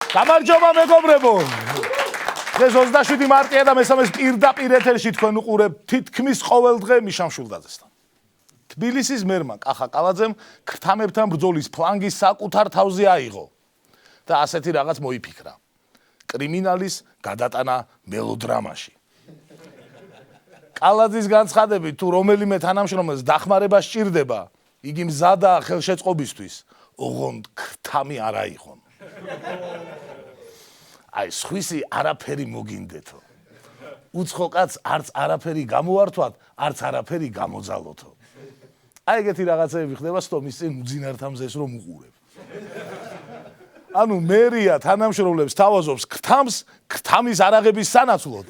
გამარჯობა მეგობრებო. დღეს 27 მარტია და მესამეს პირდაპირ ეთერში თქვენ უყურებთ თითქმის ყოველ დღე მიშამ შულდაძესთან. თბილისის მერმა კახა კალაძემ ქრთამებთან ბრძოლის ფლანგი საკუთარ თავზე აიღო და ასეთი რაღაც მოიფიქრა. კრიმინალის გადატანა მელოდრამაში. კალაძის განცხადებით თუ რომელიმე თანამშრომელს დახმარება სჭირდება, იგი მზადაა ხელშეწყობისთვის, ოღონდ ქრთამი არ აიღონ. აი სხვისი არაფერი მოგინდეთო. უცხო კაცს არც არაფერი გამოართვათ, არც არაფერი გამოძალოთო. აი ეგეთი რაღაცები ხდება სტომის წინ უძინართამზეს რომ უყურებ. ანუ მერია თანამშრომლებს თავაზობს ქრთამს, ქრთამის არაღების სანაცვლოდ.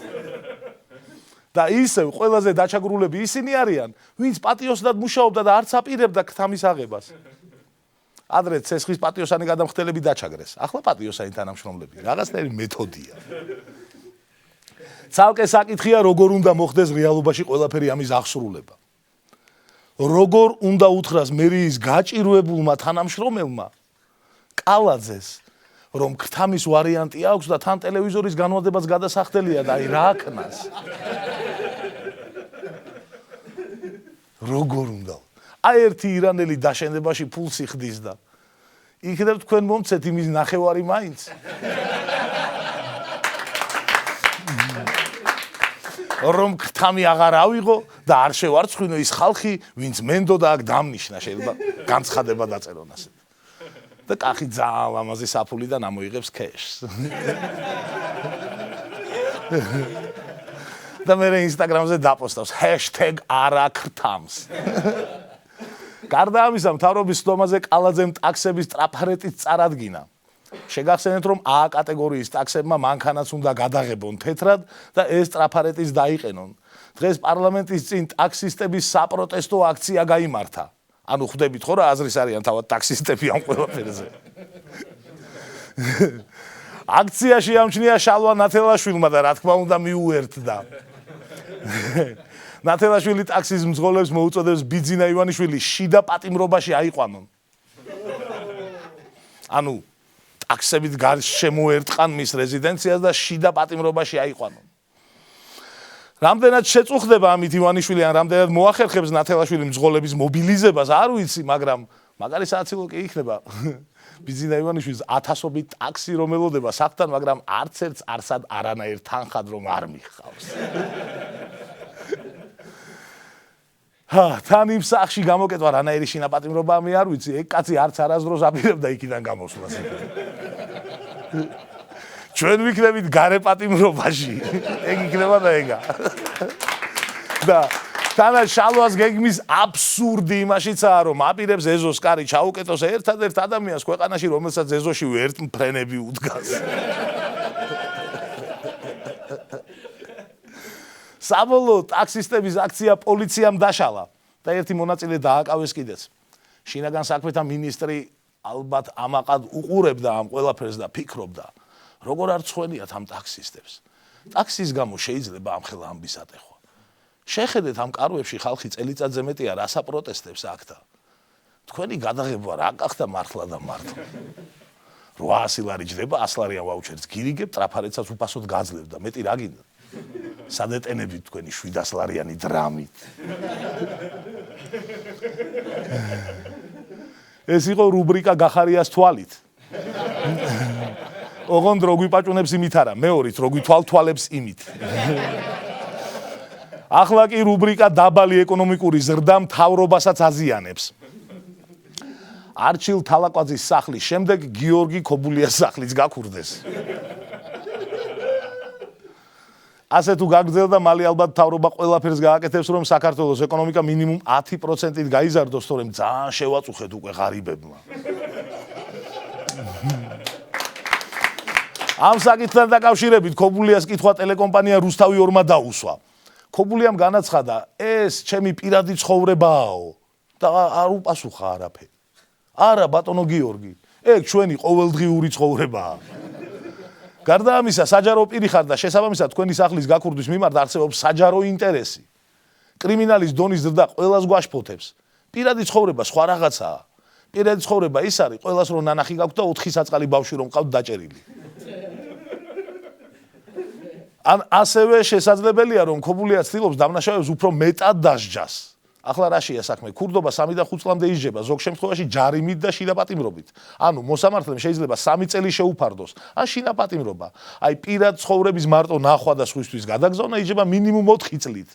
და ისევ ყველაზე დაჩაგრულები ისინი არიან, ვინც პატიოსნად მუშაობდა და არც აპირებდა ქრთამის აღებას. ადრე ცესხის პატიოსანი გადამხდელები დაჩაგრეს. ახლა პატიოსანი თანამშრომლები. რაღაცნაირი მეთოდია. ცალკე საკითხია, როგორ უნდა მოხდეს რეალობაში ყველაფერი ამის აღსრულება. როგორ უნდა უთხრას მერიის გაჭირვებულმა თანამშრომელმა კალაძეს, რომ ქრთამის ვარიანტი აქვს და თან ტელევიზორის განმადებაც გადასახდელია და აი რა ქნას. როგორ უნდა? აი ერთი ირანელი დაშენებაში ფულს იხდის და იქნებ თქვენ მომცეთ იმის ნახევარი მაინც. რომ ქრთამი აღარ ავიღო და არ შევარცხინო ის ხალხი, ვინც მენდოდა აქ დამნიშნა, შეიძლება განცხადება დაწერონ ასე. და კახი ძალიან ლამაზი საფულიდან ამოიღებს ქეშს. და მე ინსტაგრამზე დაპოსტავს #არაქრთამს. გარდა ამისა, მთავრობის სდომაზე კალაძემ ტაქსების ტრაფარეტით წარადგინა. შეგახსენეთ, რომ A კატეგორიის ტაქსებმა მანქანაც უნდა გადაღებონ თეთრად და ეს ტრაფარეტიც დაიყენონ. დღეს პარლამენტის წინ ტაქსისტების საპროტესტო აქცია გაიმართა. ანუ ხვდებით ხო რა აზრის არიან თავად ტაქსისტები ამ ყველაფერზე. აქციაში ამჩნია შალვა ნათელაშვილმა და რა თქმა უნდა მიუერთდა. ნათელაშვილი ტაქსის მძღოლებს მოუწოდებს ბიძინა ივანიშვილი შიდა პატიმრობაში აიყვანონ. ანუ ტაქსებით შემოერტყან მის რეზიდენციას და შიდა პატიმრობაში აიყვანონ. რამდენად შეწუხდება ამით ივანიშვილი ან რამდენად მოახერხებს ნათელაშვილი მძღოლების მობილიზებას არ ვიცი, მაგრამ მაგარი საათილო კი იქნება. ბიძინა ივანიშვილს ათასობით ტაქსი რომ ელოდება საფთან, მაგრამ არც ერთს არსად არანაირ თანხად რომ არ მიხავს. თან იმ სახში გამოკეთვა რანაირი შინაპატიმრობა მე არ ვიცი, ეგ კაცი არც არასდროს აპირებდა იქიდან გამოსვლას. ჩვენ ვიქნებით გარე პატიმრობაში. ეგ იქნება და ეგა. და თანაც შალვას გეგმის აბსურდი იმაშიცაა, რომ აპირებს ეზოს კარი ჩაუკეტოს ერთადერთ ადამიანს ქვეყანაში, რომელსაც ეზოში ერთ მფრენები უდგას. საბოლოოდ ტაქსისტების აქცია პოლიციამ დაშალა და ერთი მონაწილე დააკავეს კიდეც. შინაგან საქმეთა მინისტრი ალბათ ამაყად უყურებდა ამ ყველაფერს და ფიქრობდა, როგორ არ ცხვენიათ ამ ტაქსისტებს. ტაქსის გამო შეიძლება ამ ხელა ამბის ატეხვა. შეხედეთ ამ კარვებში ხალხი წელიწადზე მეტია რას აპროტესტებს აქ და თქვენი გადაღება რა გახდა მართლა და მართლა. 800 ლარი ჯდება 100 ლარიან ვაუჩერს გირიგებ, ტრაფარეტსაც უფასოდ გაძლევ და მეტი რა გინდა? სადეტენებით თქვენი 700 ლარიანი დრამით. ეს იყო რუბრიკა გახარიას თვალით. ოღონდ რო გვიპაჭუნებს იმით არა, მეორით რო გვითვალთვალებს იმით. ახლა კი რუბრიკა დაბალი ეკონომიკური ზრდა მთავრობასაც აზიანებს. არჩილ თალაკვაძის სახლის შემდეგ გიორგი ქობულიას სახლიც გაქურდეს. ასე თუ გაგრძელდა, მალე ალბათ მთავრობა ყველაფერს გააკეთებს, რომ საქართველოს ეკონომიკა მინიმუმ 10%-ით გაიზარდოს, თორემ ძალიან შევაწუხეთ უკვე ღარიბებმა. ამ საკითხთან დაკავშირებით ქობულიას კითხვა ტელეკომპანია რუსთავი 2-მა დაუსვა. ქობულიამ განაცხადა, ეს ჩემი პირადი ცხოვრებაა და არ უპასუხა არაფერი. არა ბატონო გიორგი, ეგ ჩვენი ყოველდღიური ცხოვრებაა. გარდა ამისა, საჯარო პირი ხარ და შესაბამისად თქვენი სახლის გაქურდვის მიმართ არსებობს საჯარო ინტერესი. კრიმინალის დონის ზრდა ყველას გვაშფოთებს. პირადი ცხოვრება სხვა რაღაცაა. პირადი ცხოვრება ის არის, ყველას რომ ნანახი გაქვთ და 4 საწყალი ბავშვი რომ ყავთ დაჭერილი. ან ასევე შესაძლებელია რომ ქობულია ცდილობს დამნაშავეებს უფრო მეტად დასჯას. ახლა რაშია საქმე? ქურდობა 3 და 5 წლამდე ისჯება, ზოგ შემთხვევაში ჯარიმით და შინაპატიმრობით. ანუ მოსამართლემ შეიძლება 3 წელი შეუფარდოს, ან შინაპატიმრობა. აი პირად ცხოვრების მარტო ნახვა და სხვისთვის გადაგზავნა ისჯება მინიმუმ 4 წლით.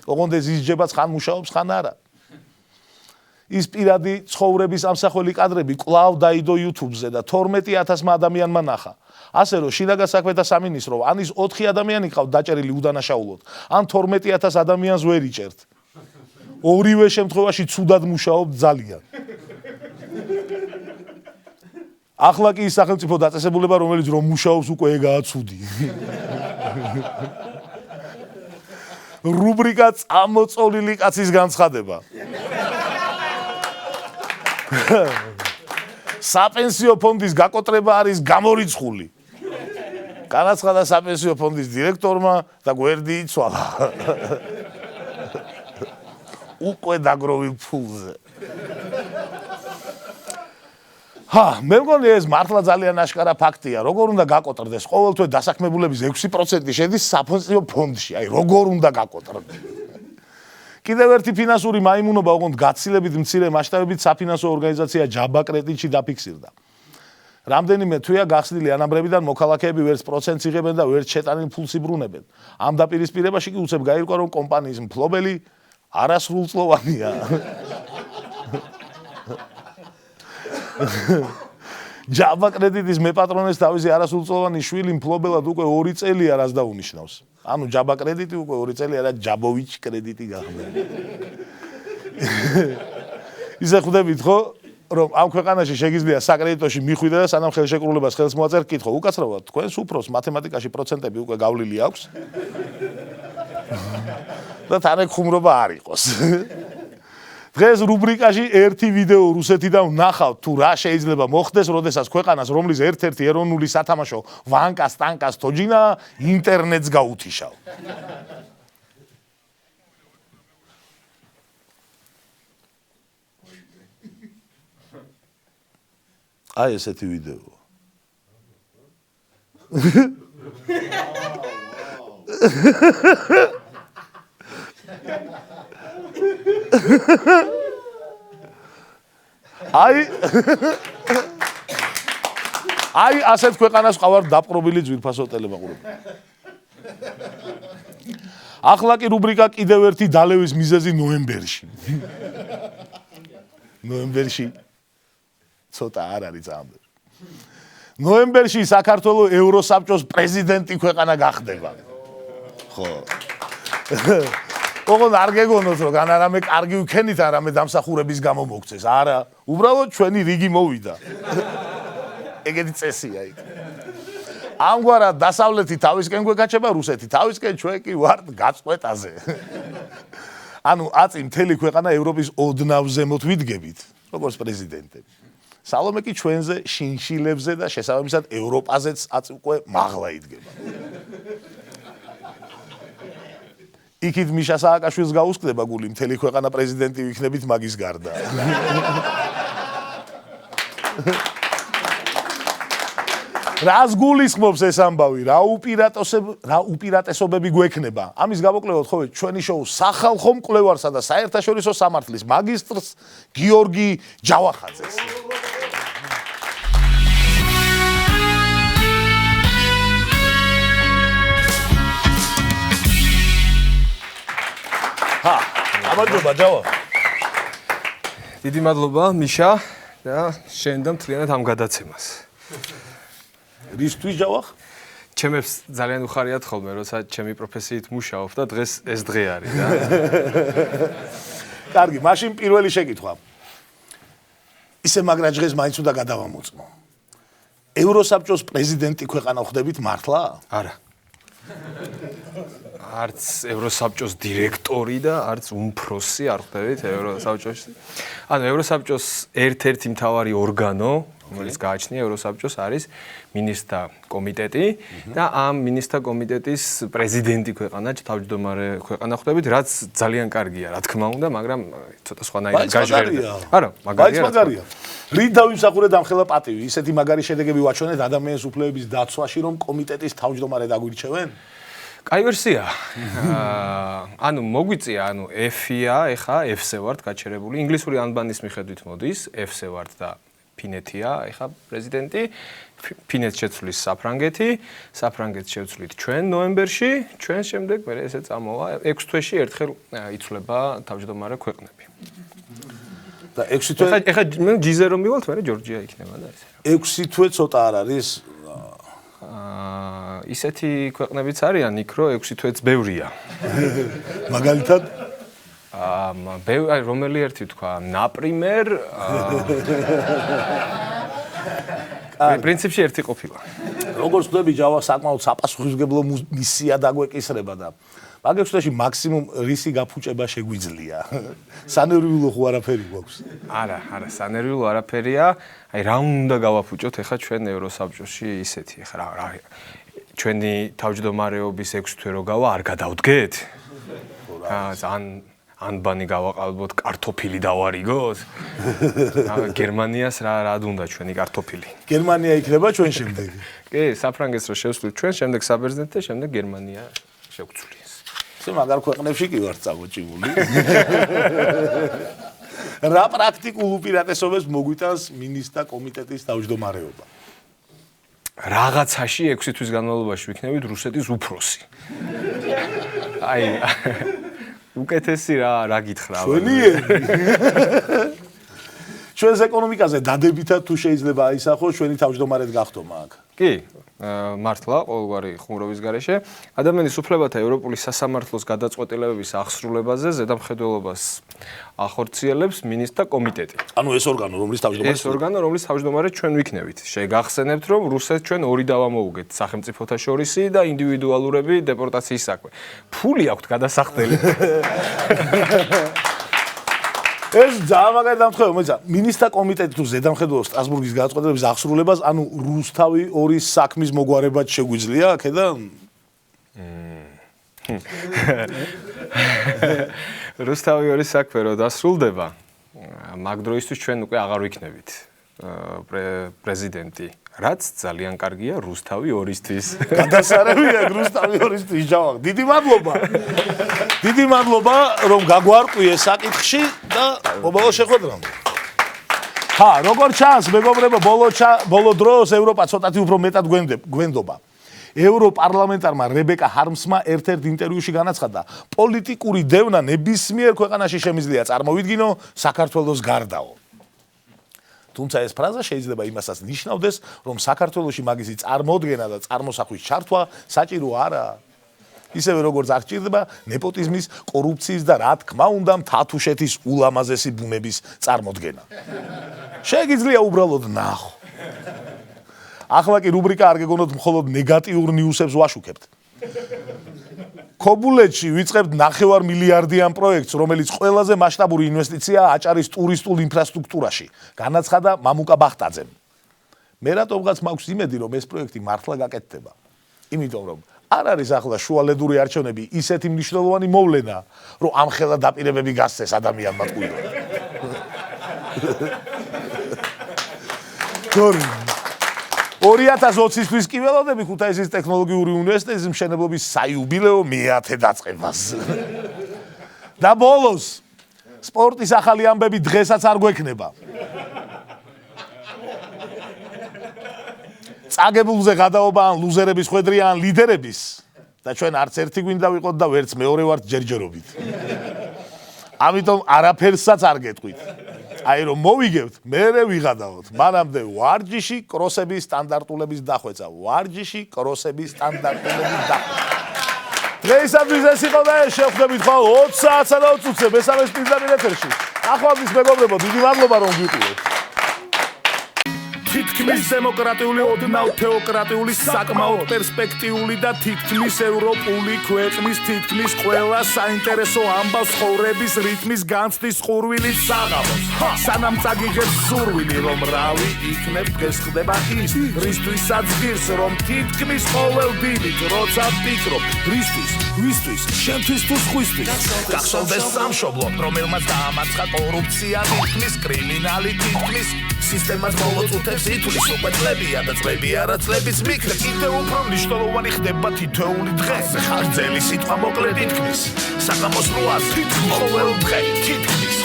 ოღონდ ეს ისჯებაც ხან მუშაობს, ხან არა. ის პირადი ცხოვრების ამსახველი კადრები კვლავ დაიდო YouTube-ზე და 12,000 ადამიანმა ნახა. ასე რომ შინაგან საქმეთა სამინისტრო ან ის 4 ადამიანი ყავთ დაჭერილი უდანაშაულოდ, ან 12,000 ადამიანს ვერ იჭერთ. ორივე შემთხვევაში ცუდად მუშაობთ ძალიან. ახლა კი ის სახელმწიფო დაწესებულება, რომელიც რომ მუშაობს უკვე ეგაა ცუდი. რუბრიკა წამოწოლილი კაცის განცხადება. საპენსიო ფონდის გაკოტრება არის გამორიცხული. განაცხადა საპენსიო ფონდის დირექტორმა და გვერდი იცვალა. უკვე დაგროვილ ფულზე. მე მგონი ეს მართლა ძალიან აშკარა ფაქტია. როგორ უნდა გაკოტრდეს? ყოველთვე დასაქმებულების 6% შედის საპენსიო ფონდში. აი როგორ უნდა გაკოტრდეს? კიდევ ერთი ფინანსური მაიმუნობა, ოღონდ გაცილებით მცირე მასშტაბებით საფინანსო ორგანიზაცია ჯაბა კრედიტში დაფიქსირდა. რამდენიმე თვეა გახსნილი ანამბრებიდან მოქალაქეები ვერც პროცენტს იღებენ და ვერც შეტანილ ფულს იბრუნებენ. ამ დაპირისპირებაში კი უცებ გაირკვა, რომ კომპანიის მფლობელი არასრულწლოვანია. ჯაბა კრედიტის მეპატრონეს თავისი არასრულწლოვანი შვილი მფლობელად უკვე 2 წელია, რაც დაუნიშნავს. ანუ ჯაბა კრედიტი უკვე 2 წელია და ჯაბოვიჩ კრედიტი გახდა. ისე ხვდებით ხო, რომ ამ ქვეყანაში შეგიძლია საკრედიტოში მიხვიდე და სანამ ხელშეკრულებას ხელს მოაწერთ, კითხო, უკაცრავად, თქვენს უფროს მათემატიკაში პროცენტები უკვე გავლილი აქვს? და თან ხუმრობა არ იყოს. დღეს რუბრიკაში ერთი ვიდეო რუსეთიდან ვნახავთ თუ რა შეიძლება მოხდეს, როდესაც ქვეყანას, რომლის ერთ-ერთი ეროვნული სათამაშო ვანკას ტანკას თოჯინა ინტერნეტს გაუთიშავ. აი ესეთი ვიდეო. აი ასეთ ქვეყანას ყავარ დაპყრობილი ძვირფასო ტელემაყურებელი. ახლა კი რუბრიკა კიდევ ერთი დალევის მიზეზი ნოემბერში. ნოემბერში ცოტა არ არის ამბები. ნოემბერში საქართველოს ევროსაბჭოს პრეზიდენტი ქვეყანა გახდება. ხო. ოღონდ არ გეგონოთ რომ განარამე კარგი ვქენით არამე დამსახურების გამო მოგწეს. არა, უბრალოდ ჩვენი რიგი მოვიდა. ეგეთი წესია იქ. ამგვარად დასავლეთი თავისკენ გვეკაჩება, რუსეთი თავისკენ, ჩვენ კი ვართ გაწყვეტაზე. ანუ აწი მთელი ქვეყანა ევროპის ოდნავ ზემოთ ვიდგებით, როგორც პრეზიდენტები. სალომე კი ჩვენზე შინშილებზე და შესაბამისად ევროპაზეც აწი უკვე მაღლა იდგება. იქით მიშა სააკაშვილს გაუსკდება გული, მთელი ქვეყანა პრეზიდენტი ვიქნებით მაგის გარდა. რას გულისხმობს ეს ამბავი? რა უპირატესობები გვექნება? ამის გამოკვლევად ხო ჩვენი შოუ სახალხო მკვლევარსა და საერთაშორისო სამართლის მაგისტრს გიორგი ჯავახაძეს. გამარჯობა ჯავა. დიდი მადლობა მიშა და შენ და მთლიანად ამ გადაცემას. რისთვის ჯავახ? ჩემებს ძალიან უხარიათ ხოლმე, როცა ჩემი პროფესიით მუშაობ და დღეს ეს დღე არის და. კარგი, მაშინ პირველი შეკითხვა. ისე მაგრა დღეს მაინც უნდა გადავამოწმო. ევროსაბჭოს პრეზიდენტი ქვეყანა ხდებით მართლა? არა. არც ევროსაბჭოს დირექტორი და არც უმფროსი არ ხდებით ევროსაბჭოში. ანუ ევროსაბჭოს ერთ-ერთი მთავარი ორგანო, რომელიც გააჩნია ევროსაბჭოს, არის მინისტრთა კომიტეტი და ამ მინისტრთა კომიტეტის პრეზიდენტი ქვეყანა, თავმჯდომარე ქვეყანა ხდებით, რაც ძალიან კარგია, რა თქმა უნდა, მაგრამ ცოტა სხვანაირად გაჟღერდა. არა, მაგარია. რით დავიმსახურეთ ამ ხელა პატივი? ისეთი მაგარი შედეგები ვაჩვენეთ ადამიანის უფლებების დაცვაში, რომ კომიტეტის თავმჯდომარე დაგვირჩევენ? კაი ვერსია. ანუ მოგვიწია, ანუ F-ია, ეხა F-ზე ვართ გაჩერებული. ინგლისური ანბანის მიხედვით მოდის, F-ზე ვართ და ფინეთია, ეხა პრეზიდენტი. ფინეთს შეცვლის საფრანგეთი, საფრანგეთს შევცვლით ჩვენ ნოემბერში, ჩვენ შემდეგ მე ესე წამოვა 6 თვეში ერთხელ იცვლება თავმჯდომარე ქვეყნები. და 6 თვე ეხა მე ჯიზე რომ მივალთ, მე ჯორჯია იქნება და ესე. 6 თვე ცოტა არ არის. ისეთი ქვეყნებიც არიან იქ, რომ 6 თვეც ბევრია. მაგალითად რომელი ერთი თქვა, ნაპრიმერ პრინციპში ერთი ყოფილა. როგორც ხვდები, ჯავა საკმაოდ საპასუხისმგებლო მისია დაგვეკისრება და მაგ 6 თვეში მაქსიმუმ რისი გაფუჭება შეგვიძლია. სანერვიულო ხო არაფერი გვაქვს. არა, სანერვიულო არაფერია. აი რა უნდა გავაფუჭოთ ახლა ჩვენ ევროსაბჭოში ისეთი ახლა რა ჩვენი თავმჯდომარეობის 6 თვე რო გავა არ გადავდგეთ? ანბანი გავაყალბოთ, კარტოფილი დავარიგოთ. გერმანიას რა უნდა ჩვენი კარტოფილი? გერმანია იქნება ჩვენ შემდეგ. კი, საფრანგეთს რო შევსვლით ჩვენ, შემდეგ საბერძნეთი და შემდეგ გერმანია შევცვლიეს. ესე მაგარ ქვეყნებში კი ვართ წამოჭიმული. რა პრაქტიკულ უპირატესობებს მოგვიტანს მინისტრთა კომიტეტის თავმჯდომარეობა? რაღაცაში 6 თვის განმავლობაში ვიქნებით რუსეთის უფროსი. აი უკეთესი რა გითხრა? ჩვენს ეკონომიკაზე დადებითად თუ შეიძლება აისახოს ჩვენი თავმჯდომარედ გახდომა აქ? კი, მართლა ყოველგვარი ხუმრობის გარეშე ადამიანის უფლებათა ევროპული სასამართლოს გადაწყვეტილებების აღსრულებაზე ზედამხედველობას ახორციელებს მინისტრთა კომიტეტი. ანუ ეს ორგანო, რომლის თავმჯდომარე ჩვენ ვიქნებით. შეგახსენებთ, რომ რუსეთს ჩვენ ორი დავამოუგეთ, სახელმწიფოთა შორისი და ინდივიდუალურები დეპორტაციის საქმე. ფული აქვთ გადასახდელი. ეს ძალიან მაგარი დამთხევა, მოიცა, მინისტრთა კომიტეტი თუ ზედამხედველობს სტრასბურგის გადაწყვეტილების აღსრულებას, ანუ რუსთავი ორის საქმის მოგვარებად შეგვიძლია აქედან? რუსთავი ორის საქმე რო დასრულდება, მაგ დროისთვის ჩვენ უკვე აღარ ვიქნებით პრეზიდენტი. რაც ძალიან კარგია რუსთავი ორისთვის. გადასარევია რუსთავი ორისთვის ჯავა. დიდი მადლობა, რომ გაგვარკვიე საკითხში და მობალო შეხვედრამდე. როგორ ჩანს, მეგობრებო, ბოლო დროს ევროპა ცოტათი უფრო მეტად გვენდობა. ევროპარლამენტარმა რებეკა ჰარმსმა ერთ-ერთ ინტერვიუში განაცხადა, პოლიტიკური დევნა ნებისმიერ ქვეყანაში შემიძლია წარმოვიდგინო საქართველოს გარდაო. თუმცა ეს ფრაზა შეიძლება იმასაც ნიშნავდეს, რომ საქართველოში მაგისი წარმოდგენა და წარმოსახვის ჩართვა საჭირო არაა. ისევე როგორც არ სჭირდება ნეპოტიზმის, კორუფციის და რა თქმა უნდა მთათუშეთის ულამაზესი ბუნების წარმოდგენა. შეგიძლია უბრალოდ ნახო. ახლა კი რუბრიკა არ გეგონოთ მხოლოდ ნეგატიურ ნიუსებს ვაშუქებთ. ქობულეთში ვიწყებთ 9 მილიარდიან პროექტს, რომელიც ყველაზე მასშტაბური ინვესტიციაა აჭარის ტურისტულ ინფრასტრუქტურაში, განაცხადა მამუკა ბახტაძემ. მე რატომღაც მაქვს იმედი, რომ ეს პროექტი მართლა გაკეთდება. იმიტომ რომ არ არის ახლა შუალედური არჩევნები ისეთი მნიშვნელოვანი მოვლენა, რომ ამ ხელა დაპირებები გასცეს ადამიანმა ტყუილად. 2020-თვის კი ველოდები ქუთაისის ტექნოლოგიური უნივერსიტეტის მშენებლობის საიუბილეო მე-10 დაწყებას. და ბოლოს სპორტის ახალი ამბები დღესაც არ გვექნება. წაგებულზე გადაობა ან ლუზერების ხვედრია ან ლიდერების და ჩვენ არც ერთი გვინდა ვიყოთ და ვერც მეორე ვართ ჯერჯერობით. ამიტომ არაფერსაც არ გეტყვით. აი რომ მოვიგებთ, მერე ვიღადაოთ. მანამდე ვარჯიში კროსების სტანდარტულების დახვეწა. დღეისათვის ეს იყო და შევხვდებით ხოლმე 20 საათსა და 20 წუთზე მესამე პირდაპირ ეთერში. ახლავდის მეგობრებო, დიდი მადლობა რომ გვიყურეთ. თითქმის დემოკრატიული, ოდნავ თეოკრატიული, საკმაოდ პერსპექტიული და თითქმის ევროპული ქვეყნის თითქმის ყველა საინტერესო ამბავს ხოვრების რიტმის განცდის ხურვილის საღამოს. სანამ წაგიღებს სურვილი, რომ რავი იქნებ დღეს ხდება ის, რისთვისაც ღირს, რომ თითქმის ყოველ დილით, როცა ვფიქრობ, ვისთვის, შენთვის თუ სხვისთვის, გახსოვდეს სამშობლო, რომელმაც დაამარცხა კორუფცია, თითქმის კრიმინალი, თითქმის სისტემას ბოლო წუთებს წელს ითვლის უკვე წლებია და წლები არა წლების მიქრე კიდევ უფრო მნიშვნელოვანი ხდება თითოეული დღე ხარჯელი სიტყვა მოკლედ ითქმის საღამოს 8-ას თითქმის ყოველ დღე თითქმის